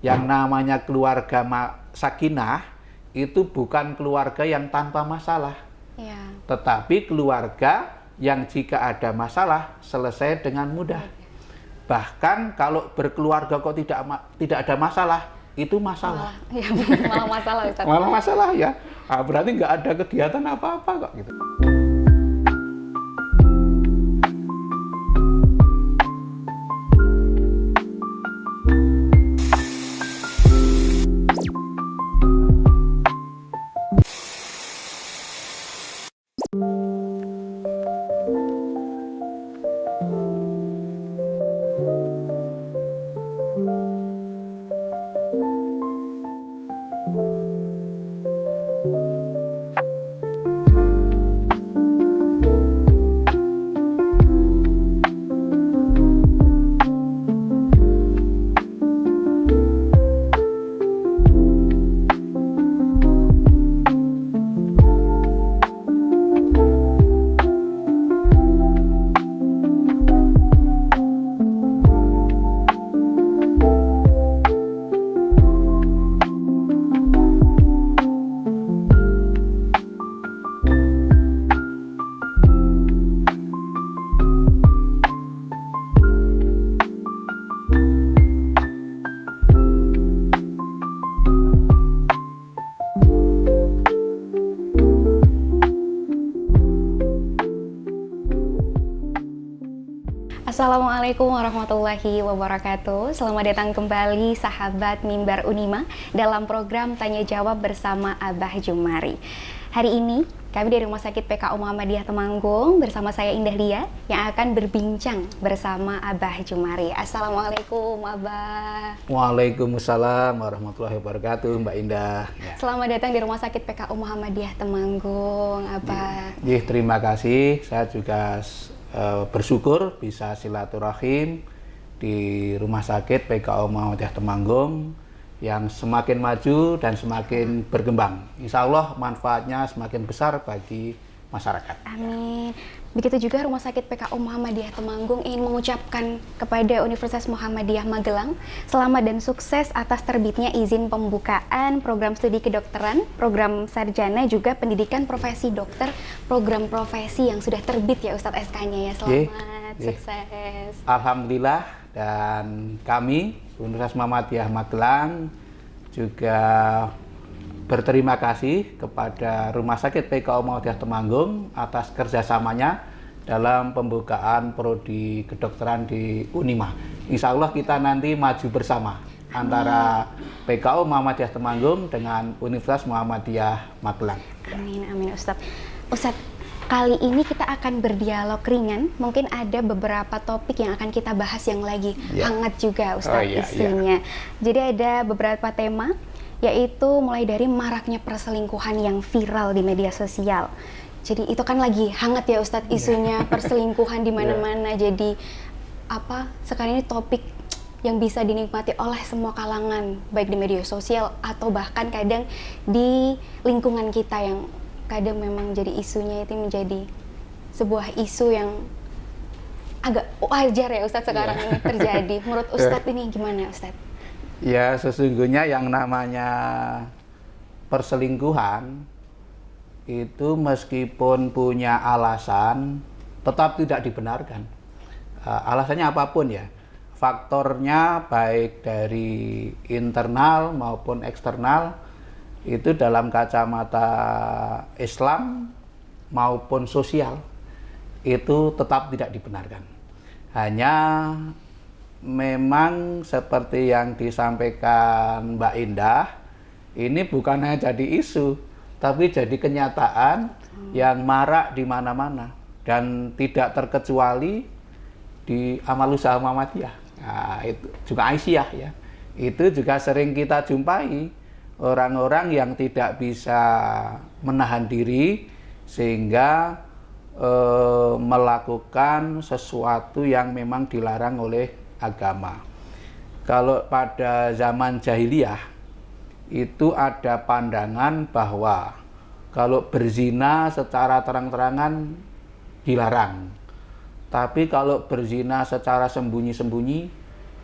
Yang namanya keluarga sakinah itu bukan keluarga yang tanpa masalah, tetapi keluarga yang jika ada masalah selesai dengan mudah. Bahkan kalau berkeluarga kok tidak ada masalah, itu masalah. Malah masalah, Ustaz. Malah masalah ya. Nah, berarti nggak ada kegiatan apa-apa kok gitu. Assalamualaikum warahmatullahi wabarakatuh. Selamat datang kembali sahabat Mimbar Unima dalam program Tanya Jawab bersama Abah Jumari. Hari ini kami dari Rumah Sakit PKU Muhammadiyah Temanggung bersama saya Indah Lia yang akan berbincang bersama Abah Jumari. Assalamualaikum Abah. Waalaikumsalam warahmatullahi wabarakatuh, Mbak Indah. Selamat datang di Rumah Sakit PKU Muhammadiyah Temanggung, Abah. Terima kasih. Saya juga bersyukur bisa silaturahim di Rumah Sakit PKU Muhammadiyah Temanggung yang semakin maju dan semakin berkembang. Insya Allah manfaatnya semakin besar bagi masyarakat. Amin. Begitu juga Rumah Sakit PKU Muhammadiyah Temanggung ingin mengucapkan kepada Universitas Muhammadiyah Magelang selamat dan sukses atas terbitnya izin pembukaan program studi kedokteran, program sarjana, juga pendidikan profesi dokter, program profesi yang sudah terbit ya Ustadz SK-nya ya. Selamat, sukses. Alhamdulillah, dan kami Universitas Muhammadiyah Magelang juga berterima kasih kepada Rumah Sakit PKU Muhammadiyah Temanggung atas kerjasamanya dalam pembukaan prodi kedokteran di Unima. Insya Allah kita nanti maju bersama antara PKU Muhammadiyah Temanggung dengan Universitas Muhammadiyah Magelang. Amin, amin Ustadz. Ustadz, kali ini kita akan berdialog ringan. Mungkin ada beberapa topik yang akan kita bahas yang lagi hangat juga Ustadz isunya. Jadi ada beberapa tema, yaitu mulai dari maraknya perselingkuhan yang viral di media sosial. Jadi itu kan lagi hangat ya Ustadz isunya, perselingkuhan di mana-mana. Jadi sekarang ini topik yang bisa dinikmati oleh semua kalangan, baik di media sosial atau bahkan kadang di lingkungan kita yang kadang memang jadi isunya itu menjadi sebuah isu yang agak wajar ya Ustadz sekarang ini terjadi. Menurut Ustadz ini gimana Ustadz? Ya, sesungguhnya yang namanya perselingkuhan itu meskipun punya alasan tetap tidak dibenarkan. Alasannya apapun ya, faktornya baik dari internal maupun eksternal itu dalam kacamata Islam maupun sosial itu tetap tidak dibenarkan. Hanya memang seperti yang disampaikan Mbak Indah, ini bukan hanya jadi isu, tapi jadi kenyataan yang marak di mana-mana dan tidak terkecuali di Amal Usaha Muhammadiyah. Nah, itu juga Aisyah ya. Itu juga sering kita jumpai orang-orang yang tidak bisa menahan diri sehingga melakukan sesuatu yang memang dilarang oleh agama. Kalau pada zaman jahiliyah itu ada pandangan bahwa kalau berzina secara terang-terangan dilarang, tapi kalau berzina secara sembunyi-sembunyi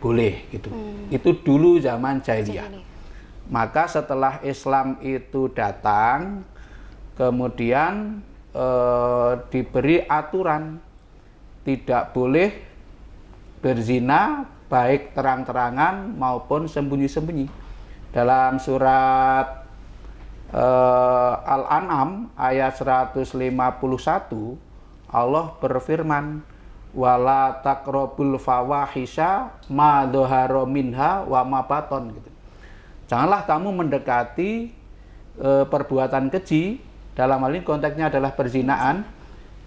boleh gitu. Itu dulu zaman jahiliyah. Maka setelah Islam itu datang, kemudian diberi aturan tidak boleh berzina baik terang-terangan maupun sembunyi-sembunyi. Dalam surat Al-An'am ayat 151 Allah berfirman, wala taqrabul fawahisha ma dhahara minha wa ma baton gitu. Janganlah kamu mendekati perbuatan keji, dalam hal ini konteksnya adalah perzinaan,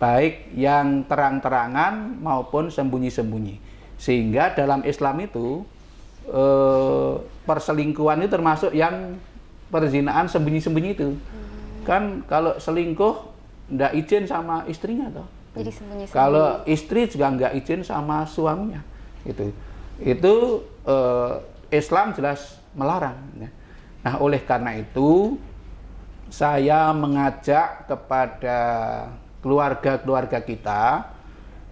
baik yang terang-terangan maupun sembunyi-sembunyi. Sehingga dalam Islam itu perselingkuhan itu termasuk yang perzinaan sembunyi-sembunyi itu. Kan kalau selingkuh nggak izin sama istrinya toh. Jadi sembunyi-sembunyi. Kalau istri juga nggak izin sama suaminya. Itu Islam jelas melarang. Ya. Nah, oleh karena itu saya mengajak kepada keluarga-keluarga kita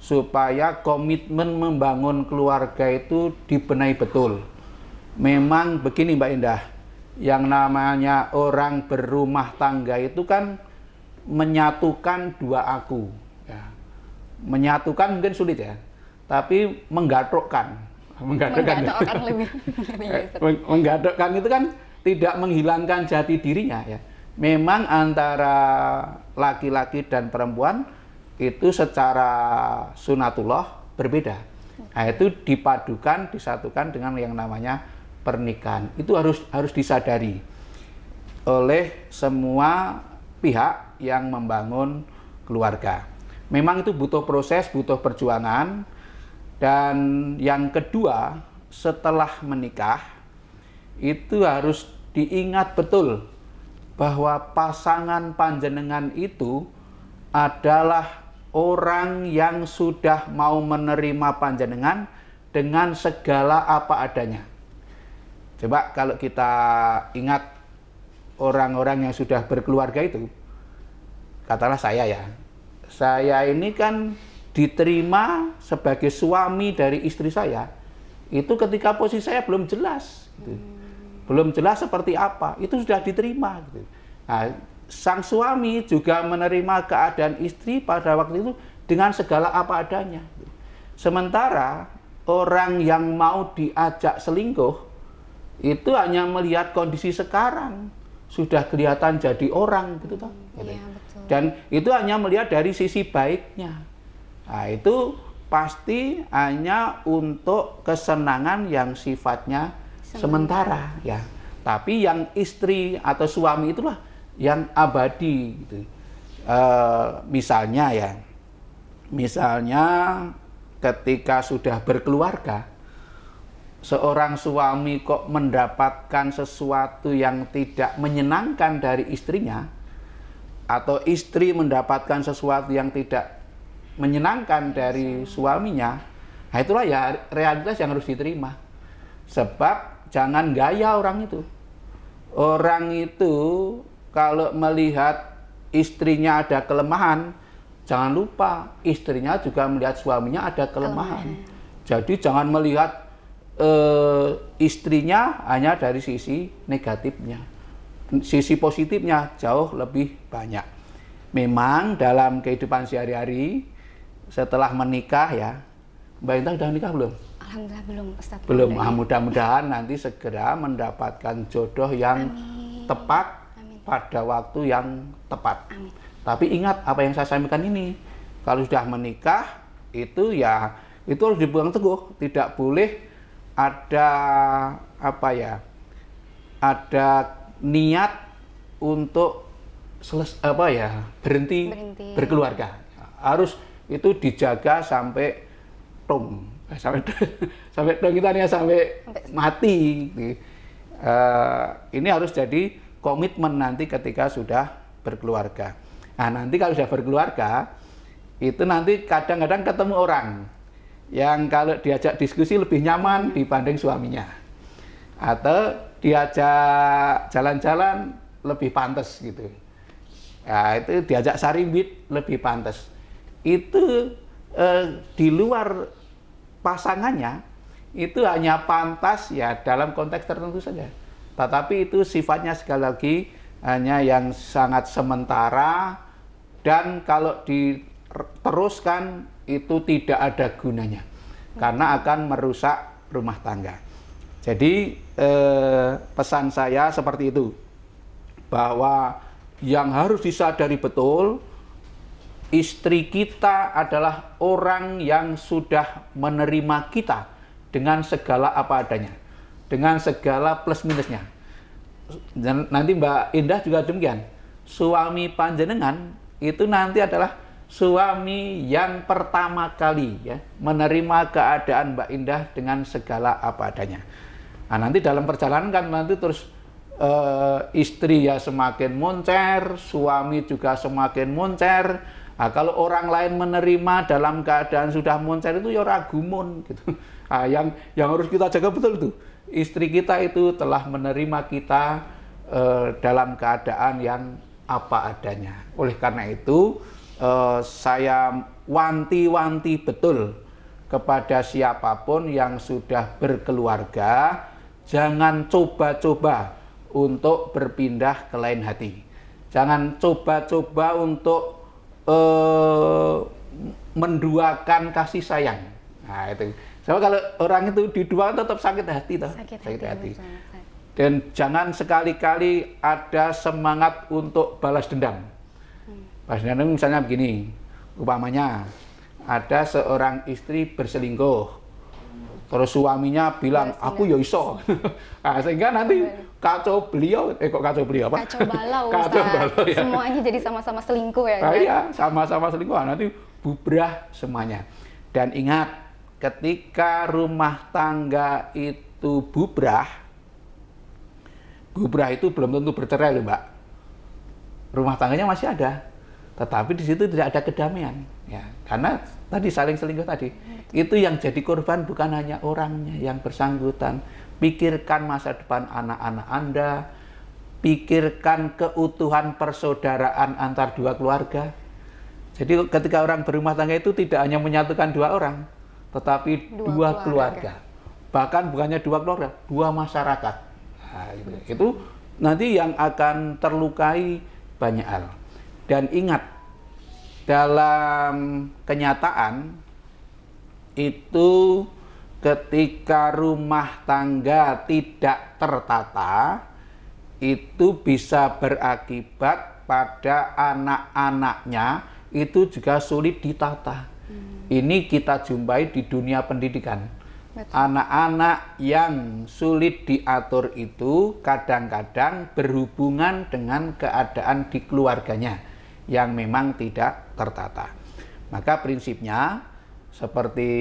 supaya komitmen membangun keluarga itu dibenahi betul. Memang begini Mbak Indah, yang namanya orang berumah tangga itu kan menyatukan dua aku. Ya. Menyatukan mungkin sulit ya, tapi menggadokkan menggadokkan itu kan tidak menghilangkan jati dirinya ya. Memang antara laki-laki dan perempuan itu secara sunatullah berbeda. Nah, itu dipadukan, disatukan dengan yang namanya pernikahan. Itu harus disadari oleh semua pihak yang membangun keluarga. Memang itu butuh proses, butuh perjuangan. Dan yang kedua, setelah menikah itu harus diingat betul bahwa pasangan panjenengan itu adalah orang yang sudah mau menerima panjenengan dengan segala apa adanya. Coba kalau kita ingat orang-orang yang sudah berkeluarga itu, katakanlah saya ya, saya ini kan diterima sebagai suami dari istri saya, itu ketika posisi saya belum jelas, gitu. Belum jelas seperti apa, itu sudah diterima. Gitu. Nah, sang suami juga menerima keadaan istri pada waktu itu dengan segala apa adanya. Sementara orang yang mau diajak selingkuh itu hanya melihat kondisi sekarang, sudah kelihatan jadi orang gitu toh. Iya, betul. Dan itu hanya melihat dari sisi baiknya. Nah, itu pasti hanya untuk kesenangan yang sifatnya sementara ya. Tapi yang istri atau suami itulah yang abadi gitu. Misalnya ketika sudah berkeluarga, seorang suami kok mendapatkan sesuatu yang tidak menyenangkan dari istrinya, atau istri mendapatkan sesuatu yang tidak menyenangkan dari suaminya, nah itulah ya realitas yang harus diterima. Sebab jangan gaya orang itu. Orang itu kalau melihat istrinya ada kelemahan, jangan lupa istrinya juga melihat suaminya ada kelemahan. Jadi jangan melihat istrinya hanya dari sisi negatifnya. Sisi positifnya jauh lebih banyak. Memang dalam kehidupan sehari-hari setelah menikah ya, Mbak Intan sudah menikah belum? Alhamdulillah belum, Ustaz. Belum. Mudah-mudahan nanti segera mendapatkan jodoh yang tepat pada waktu yang tepat. Amin. Tapi ingat apa yang saya sampaikan ini, kalau sudah menikah itu ya itu harus dipegang teguh, tidak boleh ada ada niat untuk berhenti berkeluarga. Harus itu dijaga sampai sampai kita nih sampai mati. Ini harus jadi komitmen nanti ketika sudah berkeluarga. Nah, nanti kalau sudah berkeluarga itu nanti kadang-kadang ketemu orang yang kalau diajak diskusi lebih nyaman dibanding suaminya, atau diajak jalan-jalan lebih pantas gitu. Nah, itu diajak sarimbit lebih pantas. Itu di luar pasangannya itu hanya pantas ya dalam konteks tertentu saja. Tetapi itu sifatnya sekali lagi hanya yang sangat sementara, dan kalau diteruskan itu tidak ada gunanya karena akan merusak rumah tangga. Jadi pesan saya seperti itu, bahwa yang harus disadari betul, istri kita adalah orang yang sudah menerima kita dengan segala apa adanya, dengan segala plus minusnya. Dan nanti Mbak Indah juga demikian. Suami panjenengan itu nanti adalah suami yang pertama kali ya menerima keadaan Mbak Indah dengan segala apa adanya. Nah, nanti dalam perjalanan kan nanti terus istri ya semakin moncer, suami juga semakin moncer. Nah, kalau orang lain menerima dalam keadaan sudah moncer itu ya ragumun gitu. Nah, yang harus kita jaga betul itu, istri kita itu telah menerima kita dalam keadaan yang apa adanya. Oleh karena itu saya wanti-wanti betul kepada siapapun yang sudah berkeluarga, jangan coba-coba untuk berpindah ke lain hati. Jangan coba-coba untuk menduakan kasih sayang. Nah, itu. So, kalau orang itu diduakan tetap sakit hati toh. Sakit hati. Dan jangan sekali-kali ada semangat untuk balas dendam. Balas dendam misalnya begini, umpamanya ada seorang istri berselingkuh. Terus suaminya bilang, aku ya iso. Nah, sehingga nanti kacau beliau, kok kacau beliau apa? Kacau balau, kacau balau ya. Semuanya jadi sama-sama selingkuh ya. Nah, iya, sama-sama selingkuh, nanti bubrah semuanya. Dan ingat, ketika rumah tangga itu bubrah itu belum tentu bercerai loh Mbak. Rumah tangganya masih ada, tetapi di situ tidak ada kedamaian. Ya, karena tadi saling selingkuh tadi. Itu yang jadi korban bukan hanya orangnya yang bersangkutan. Pikirkan masa depan anak-anak Anda, pikirkan keutuhan persaudaraan antar dua keluarga. Jadi ketika orang berumah tangga itu tidak hanya menyatukan dua orang, tetapi dua keluarga. Bahkan bukannya dua keluarga, dua masyarakat. Nah, itu nanti yang akan terlukai banyak hal. Dan ingat, dalam kenyataan itu ketika rumah tangga tidak tertata, itu bisa berakibat pada anak-anaknya itu juga sulit ditata. Ini kita jumpai di dunia pendidikan. Anak-anak yang sulit diatur itu kadang-kadang berhubungan dengan keadaan di keluarganya yang memang tidak tertata. Maka prinsipnya seperti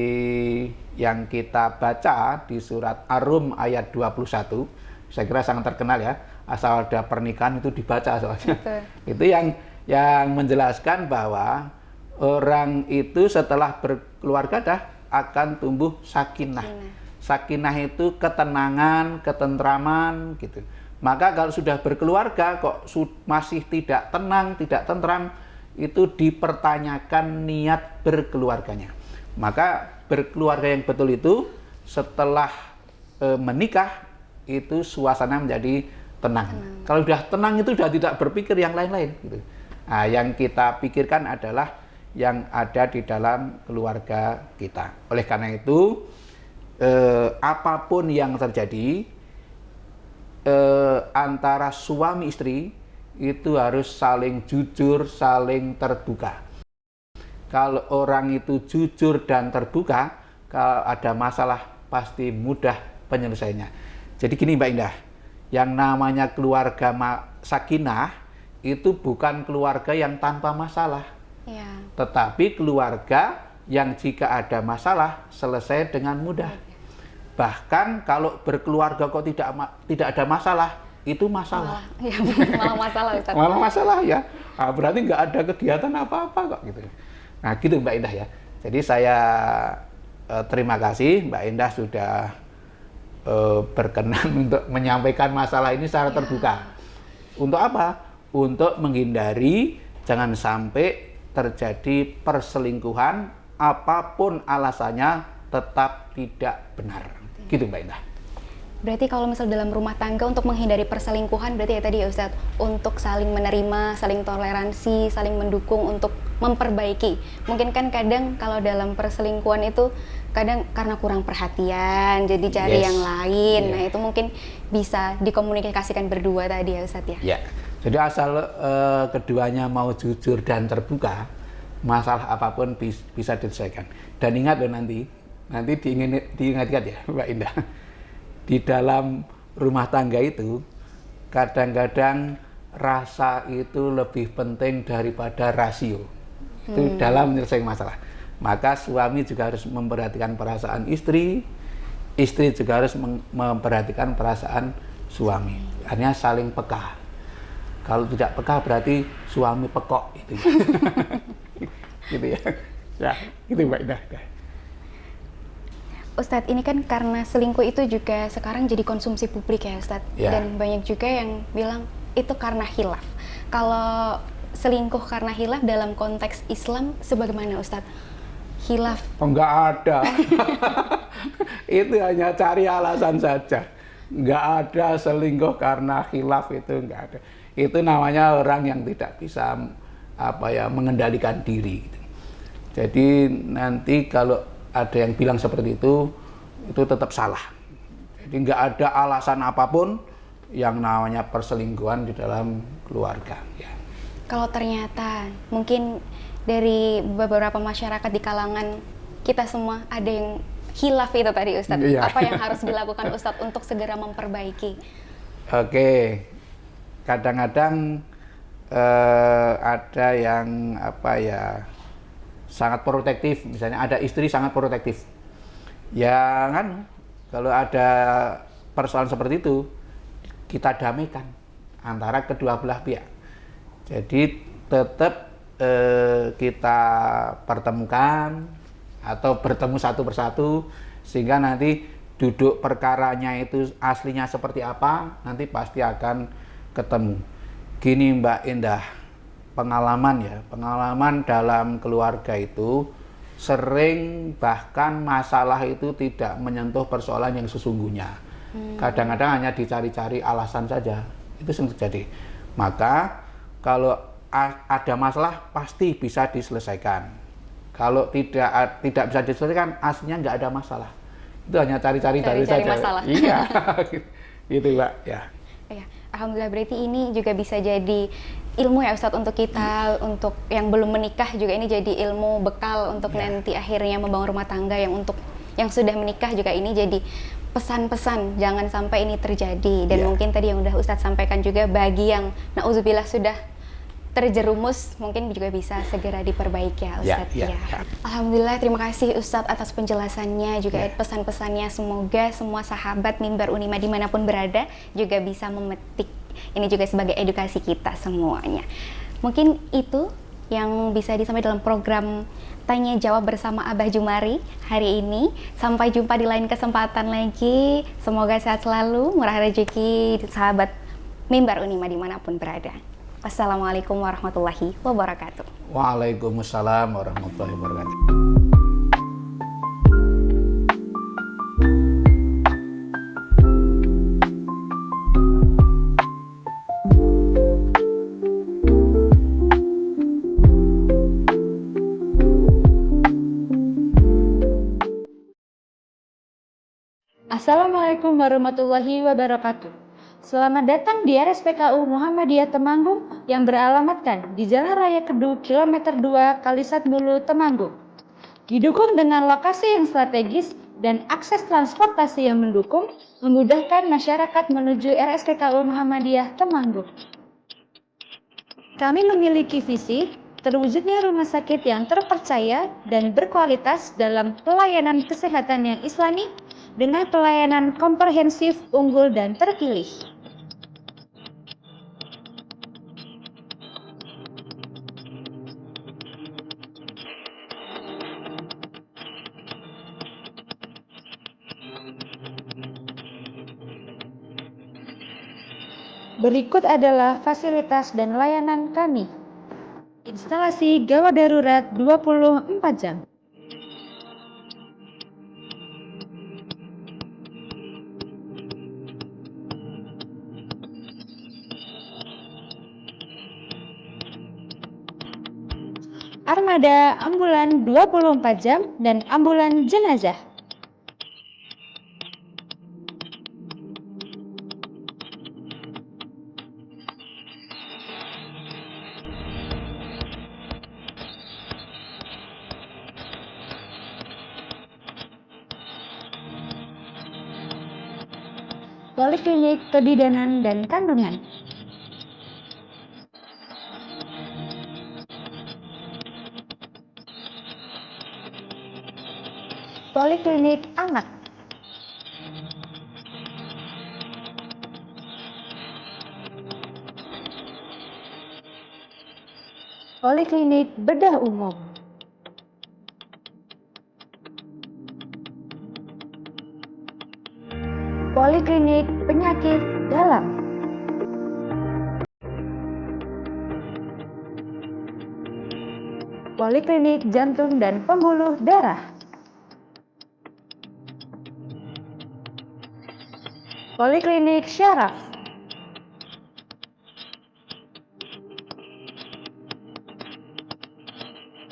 yang kita baca di surat Ar-Rum ayat 21, saya kira sangat terkenal ya, asal ada pernikahan itu dibaca soalnya. Itu yang menjelaskan bahwa orang itu setelah berkeluarga akan tumbuh sakinah. Sakinah itu ketenangan, ketentraman gitu. Maka kalau sudah berkeluarga kok masih tidak tenang, tidak tentram, itu dipertanyakan niat berkeluarganya. Maka berkeluarga yang betul itu setelah menikah itu suasana menjadi tenang. Kalau sudah tenang itu sudah tidak berpikir yang lain-lain gitu. Nah, yang kita pikirkan adalah yang ada di dalam keluarga kita. Oleh karena itu apapun yang terjadi antara suami istri itu harus saling jujur, saling terbuka. Kalau orang itu jujur dan terbuka, kalau ada masalah pasti mudah penyelesaiannya. Jadi gini Mbak Indah, yang namanya keluarga sakinah itu bukan keluarga yang tanpa masalah. Ya. Tetapi keluarga yang jika ada masalah selesai dengan mudah. Bahkan kalau berkeluarga kok tidak ada masalah, itu masalah. Ya, malah masalah Ustaz. Malah masalah ya. Nah, berarti nggak ada kegiatan apa-apa kok gitu. Nah gitu Mbak Indah ya. Jadi saya terima kasih Mbak Indah sudah berkenan untuk menyampaikan masalah ini secara terbuka. Untuk apa? Untuk menghindari jangan sampai terjadi perselingkuhan, apapun alasannya tetap tidak benar. Gitu Mbak Indah. Berarti kalau misal dalam rumah tangga untuk menghindari perselingkuhan, berarti ya tadi ya Ustadz, untuk saling menerima, saling toleransi, saling mendukung untuk memperbaiki. Mungkin kan kadang kalau dalam perselingkuhan itu kadang karena kurang perhatian, jadi cari yang lain. Nah itu mungkin bisa dikomunikasikan berdua tadi ya Ustadz ya? Ya, jadi asal keduanya mau jujur dan terbuka, masalah apapun bisa diselesaikan. Dan ingat loh nanti diingat-ingat ya Mbak Indah. Di dalam rumah tangga itu kadang-kadang rasa itu lebih penting daripada rasio. Itu dalam menyelesaikan masalah. Maka suami juga harus memperhatikan perasaan istri juga harus memperhatikan perasaan suami. Artinya saling peka. Kalau tidak peka berarti suami pekok itu. Gitu ya. Ya, gitu Mbak Indah. Ustadz, ini kan karena selingkuh itu juga sekarang jadi konsumsi publik ya Ustadz, dan banyak juga yang bilang itu karena khilaf. Kalau selingkuh karena khilaf dalam konteks Islam sebagaimana Ustadz? Khilaf? Oh, enggak ada. Itu hanya cari alasan saja. Enggak ada selingkuh karena khilaf, itu enggak ada. Itu namanya orang yang tidak bisa mengendalikan diri. Jadi nanti kalau ada yang bilang seperti itu tetap salah. Jadi nggak ada alasan apapun yang namanya perselingkuhan di dalam keluarga. Ya. Kalau ternyata mungkin dari beberapa masyarakat di kalangan kita semua ada yang khilaf itu tadi Ustadz, apa yang harus dilakukan Ustadz untuk segera memperbaiki? Oke, kadang-kadang ada yang sangat protektif, misalnya ada istri sangat protektif. Ya kan, kalau ada persoalan seperti itu, kita damaikan antara kedua belah pihak. Jadi tetap kita pertemukan atau bertemu satu persatu, sehingga nanti duduk perkaranya itu aslinya seperti apa, nanti pasti akan ketemu. Gini Mbak Indah, pengalaman dalam keluarga itu sering bahkan masalah itu tidak menyentuh persoalan yang sesungguhnya. Kadang-kadang hanya dicari-cari alasan saja, itu sering terjadi. Maka kalau ada masalah pasti bisa diselesaikan. Kalau tidak bisa diselesaikan, aslinya nggak ada masalah. Itu hanya cari-cari saja. Masalah. Iya, gitu Mbak. Ya. Alhamdulillah, berarti ini juga bisa jadi ilmu ya Ustadz untuk kita, untuk yang belum menikah juga ini jadi ilmu bekal untuk nanti akhirnya membangun rumah tangga, yang untuk yang sudah menikah juga ini jadi pesan-pesan jangan sampai ini terjadi. Dan mungkin tadi yang udah Ustadz sampaikan juga, bagi yang na'udzubillah sudah terjerumus mungkin juga bisa segera diperbaiki ya Ustadz. Alhamdulillah, terima kasih Ustadz atas penjelasannya juga pesan-pesannya. Semoga semua sahabat Mimbar Unima dimanapun berada juga bisa memetik ini juga sebagai edukasi kita semuanya. Mungkin itu yang bisa disampaikan dalam program Tanya Jawab bersama Abah Jumari hari ini. Sampai jumpa di lain kesempatan lagi. Semoga sehat selalu, murah rezeki sahabat Mimbar Unima dimanapun berada. Wassalamualaikum warahmatullahi wabarakatuh. Waalaikumsalam warahmatullahi wabarakatuh. Assalamualaikum warahmatullahi wabarakatuh. Selamat datang di RSPKU Muhammadiyah Temanggung yang beralamatkan di Jalan Raya Kedu kilometer 2 Kalisat Mulu Temanggung. Didukung dengan lokasi yang strategis dan akses transportasi yang mendukung, memudahkan masyarakat menuju RSPKU Muhammadiyah Temanggung. Kami memiliki visi terwujudnya rumah sakit yang terpercaya dan berkualitas dalam pelayanan kesehatan yang islami dengan pelayanan komprehensif, unggul, dan terpilih. Berikut adalah fasilitas dan layanan kami. Instalasi gawat darurat 24 jam. armada ambulan 24 jam dan ambulan jenazah. Poliklinik Kebidanan dan Kandungan. Poliklinik Anak. Poliklinik Bedah Umum. Poliklinik Penyakit Dalam. Poliklinik Jantung dan Pembuluh Darah. Poliklinik Syaraf.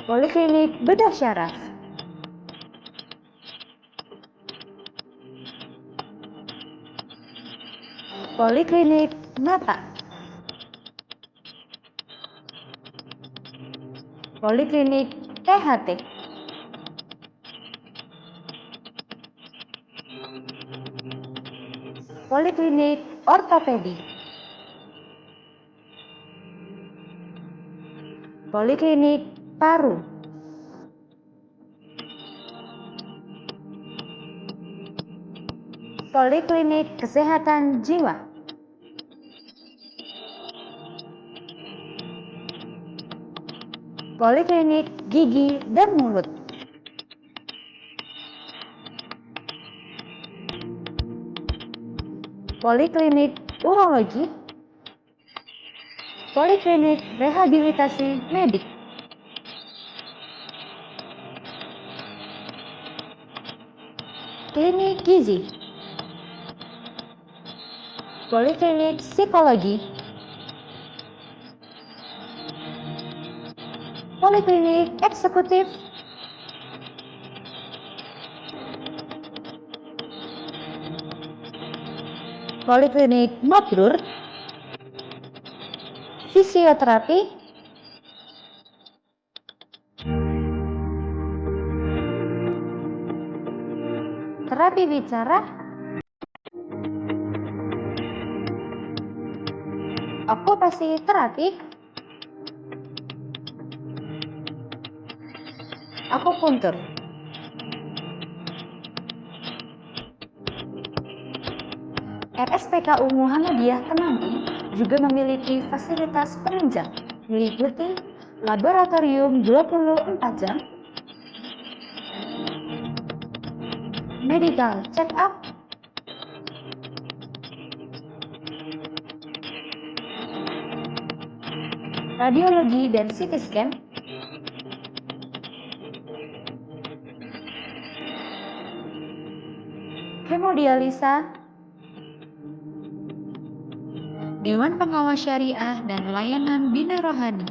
Poliklinik Bedah Syaraf. Poliklinik Mata. Poliklinik THT. Poliklinik Ortopedi. Poliklinik Paru. Poliklinik Kesehatan Jiwa. Poliklinik Gigi dan Mulut. Poliklinik Urologi. Poliklinik Rehabilitasi Medik. Klinik Gizi. Poliklinik Psikologi. Poliklinik Eksekutif. Poliklinik Mabrur. Fisioterapi. Terapi bicara. Okupasi terapi. Akupuntur. RSPKU Muhammadiyah Temanggung juga memiliki fasilitas penunjang meliputi laboratorium 24 jam, medical check up, radiologi dan CT scan, hemodialisa, Dewan Pengawas Syariah dan layanan Bina Rohani.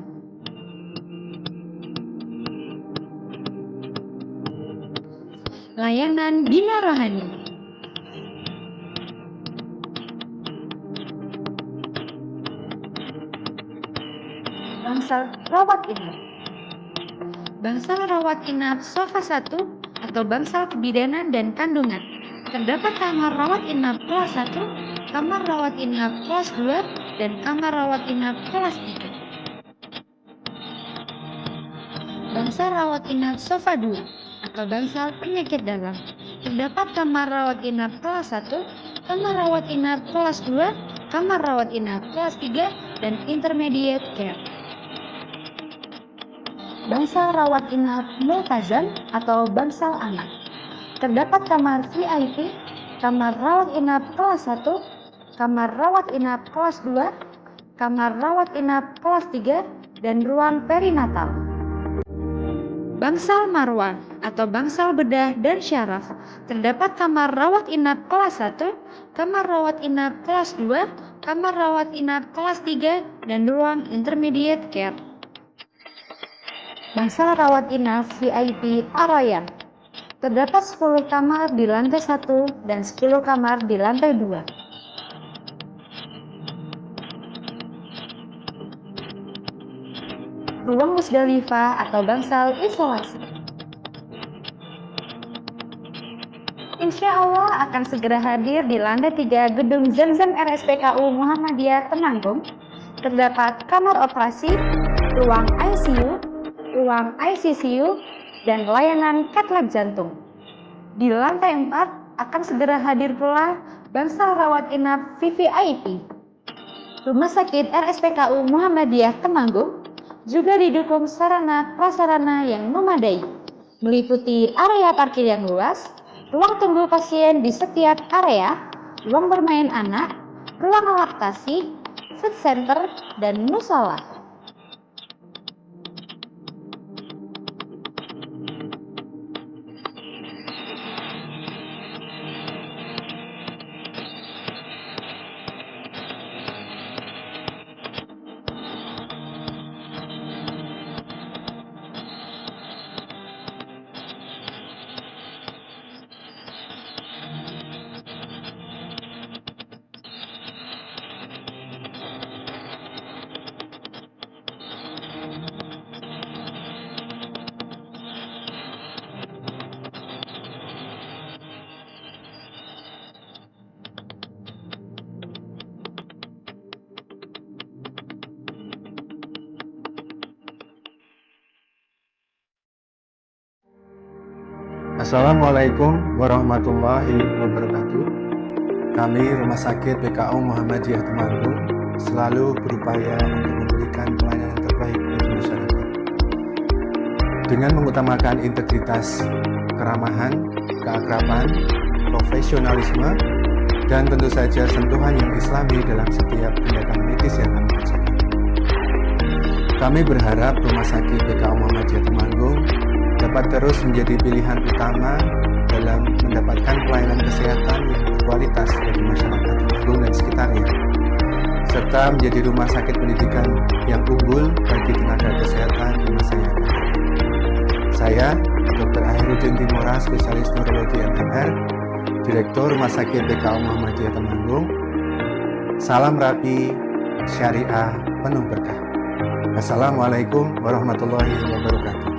Layanan Bina Rohani. Bangsal rawat inap. Bangsal rawat inap sofa 1 atau bangsal kebidanan dan kandungan. Terdapat kamar rawat inap kelas 1, kamar rawat inap kelas 2, dan kamar rawat inap kelas 3. Bangsal rawat inap sofa 2 atau bangsal penyakit dalam. Terdapat kamar rawat inap kelas 1, kamar rawat inap kelas 2, kamar rawat inap kelas 3, dan intermediate care. Bangsal rawat inap multazam atau bangsal anak. Terdapat kamar VIP, kamar rawat inap kelas 1, kamar rawat inap kelas 2, kamar rawat inap kelas 3, dan ruang perinatal. Bangsal marwah atau bangsal bedah dan syaraf. Terdapat kamar rawat inap kelas 1, kamar rawat inap kelas 2, kamar rawat inap kelas 3, dan ruang intermediate care. Bangsal rawat inap VIP Arayan. Terdapat 10 kamar di lantai 1 dan 10 kamar di lantai 2. Ruang Musdalifah atau bangsal isolasi. Insya Allah akan segera hadir di lantai 3 gedung Zamzam RSPKU Muhammadiyah Temanggung. Terdapat kamar operasi, ruang ICU, ruang ICCU, dan layanan cath lab jantung. Di lantai 4 akan segera hadir pula bangsal rawat inap VVIP. Rumah Sakit RSPKU Muhammadiyah Temanggung juga didukung sarana prasarana yang memadai, meliputi area parkir yang luas, ruang tunggu pasien di setiap area, ruang bermain anak, ruang laktasi, food center, dan musola. Assalamualaikum warahmatullahi wabarakatuh. Kami Rumah Sakit PKU Muhammadiyah Temanggung selalu berupaya untuk memberikan pelayanan terbaik bagi masyarakat dengan mengutamakan integritas, keramahan, keakraban, profesionalisme, dan tentu saja sentuhan yang islami dalam setiap tindakan medis yang kami kerjakan. Kami berharap Rumah Sakit PKU Muhammadiyah Temanggung dapat terus menjadi pilihan utama dalam mendapatkan pelayanan kesehatan yang berkualitas bagi masyarakat Temanggung dan sekitarnya, serta menjadi rumah sakit pendidikan yang unggul bagi tenaga kesehatan di masa yang akan datang. Saya, Dr. Ahirudin Timora, spesialis neurologi MMR, Direktur Rumah Sakit PKU Muhammadiyah Temanggung. Salam rapi, syariah, penuh berkah. Assalamualaikum warahmatullahi wabarakatuh.